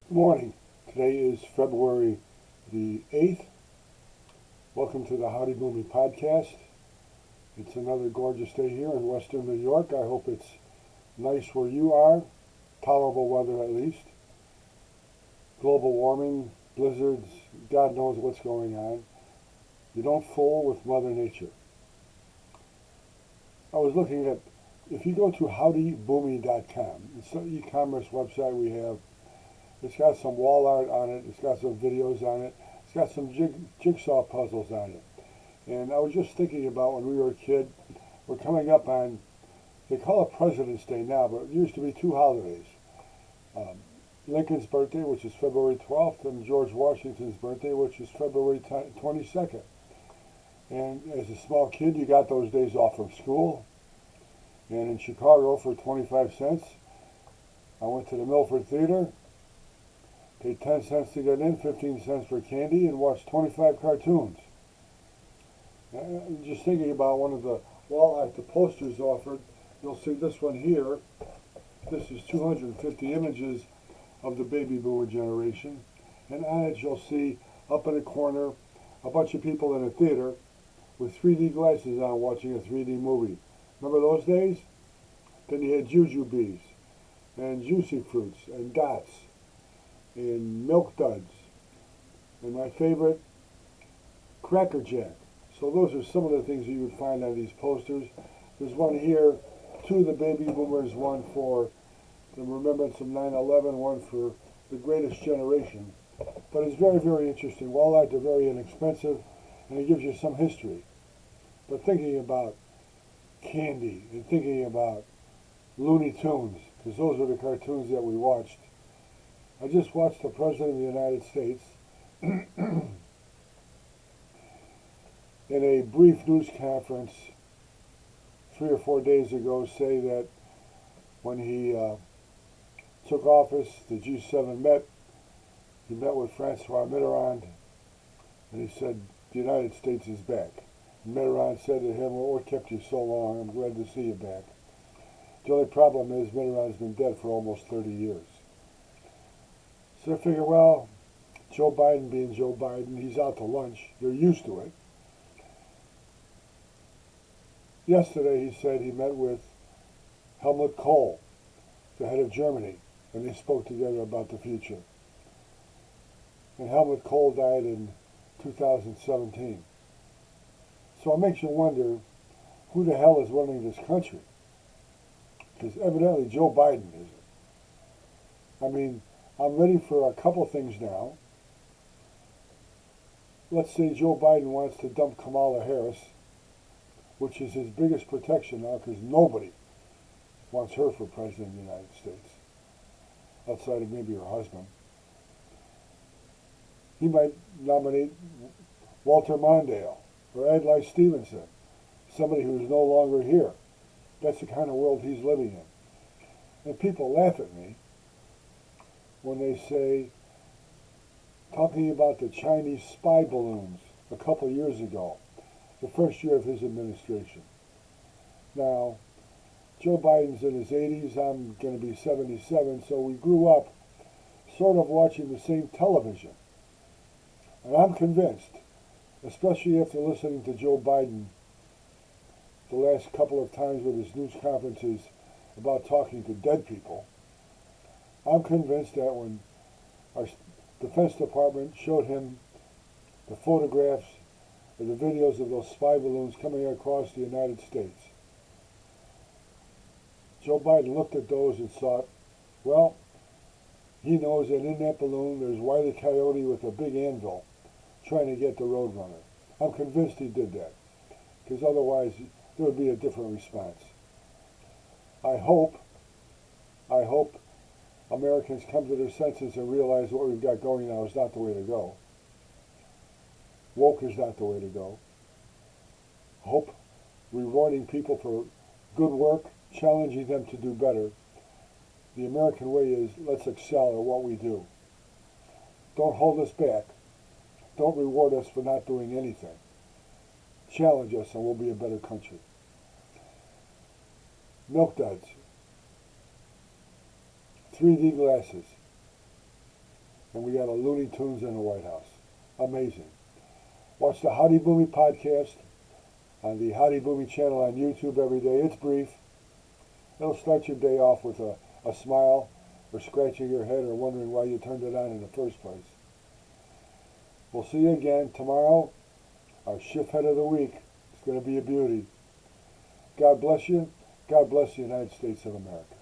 Good morning. Today is February the 8th. Welcome to the Howdy Loomey podcast. It's another gorgeous day here in western New York. I hope it's nice where you are. Tolerable weather at least. Global warming, blizzards, God knows what's going on. You don't fool with Mother Nature. I was looking at, if you go to howdyboomey.com, it's an e-commerce website we have. It's got some wall art on it. It's got some videos on it. It's got some jigsaw puzzles on it. And I was just thinking about when we were a kid, we're coming up on, they call it President's Day now, but it used to be two holidays. Lincoln's birthday, which is February 12th, and George Washington's birthday, which is February 22nd. And as a small kid, you got those days off from school. And in Chicago, for 25 cents, I went to the Milford Theater, paid 10 cents to get in, 15 cents for candy, and watched 25 cartoons. I'm just thinking about one of the wall art the posters offered. You'll see this one here. This is 250 images of the baby boomer generation. And on it you'll see, up in a corner, a bunch of people in a theater with 3D glasses on watching a 3D movie. Remember those days? Then you had jujubes, and juicy fruits, and dots, and milk duds, and my favorite, Cracker Jack. So those are some of the things that you would find on these posters. There's one here, to the baby boomers, one for the remembrance of 9/11, one for the greatest generation. But it's very, very interesting. Wall art are very inexpensive, and it gives you some history. But thinking about candy and thinking about Looney Tunes, because those are the cartoons that we watched. I just watched the President of the United States in a brief news conference 3 or 4 days ago say that when he took office, the G7 met. He met with Francois Mitterrand, and he said, the United States is back. And Mitterrand said to him, well, what kept you so long? I'm glad to see you back. The only problem is Mitterrand's been dead for almost 30 years. So I figure, well, Joe Biden being Joe Biden, he's out to lunch. You're used to it. Yesterday he said he met with Helmut Kohl, the head of Germany, and they spoke together about the future. And Helmut Kohl died in 2017. So it makes you wonder who the hell is running this country. Because evidently Joe Biden isn't. I mean, I'm ready for a couple things now. Let's say Joe Biden wants to dump Kamala Harris, which is his biggest protection now, because nobody wants her for president of the United States, outside of maybe her husband. He might nominate Walter Mondale or Adlai Stevenson, somebody who's no longer here. That's the kind of world he's living in. And people laugh at me when they say, talking about the Chinese spy balloons a couple of years ago, the first year of his administration. Now, Joe Biden's in his 80s, I'm going to be 77, so we grew up sort of watching the same television. And I'm convinced, especially after listening to Joe Biden the last couple of times with his news conferences about talking to dead people, I'm convinced that when Our Defense Department showed him the photographs or the videos of those spy balloons coming across the United States. Joe Biden looked at those and thought, well, he knows that in that balloon there's Wile E. Coyote with a big anvil trying to get the Roadrunner. I'm convinced he did that, because otherwise there would be a different response. I hope Americans come to their senses and realize what we've got going now is not the way to go. Woke is not the way to go. Hope rewarding people for good work, challenging them to do better. The American way is, let's excel at what we do. Don't hold us back. Don't reward us for not doing anything. Challenge us and we'll be a better country. Milk duds. 3D glasses. And we got a Looney Tunes in the White House. Amazing. Watch the Howdy Boomey podcast on the Howdy Boomey channel on YouTube every day. It's brief. It'll start your day off with a smile or scratching your head or wondering why you turned it on in the first place. We'll see you again tomorrow. Our shift head of the week is going to be a beauty. God bless you. God bless the United States of America.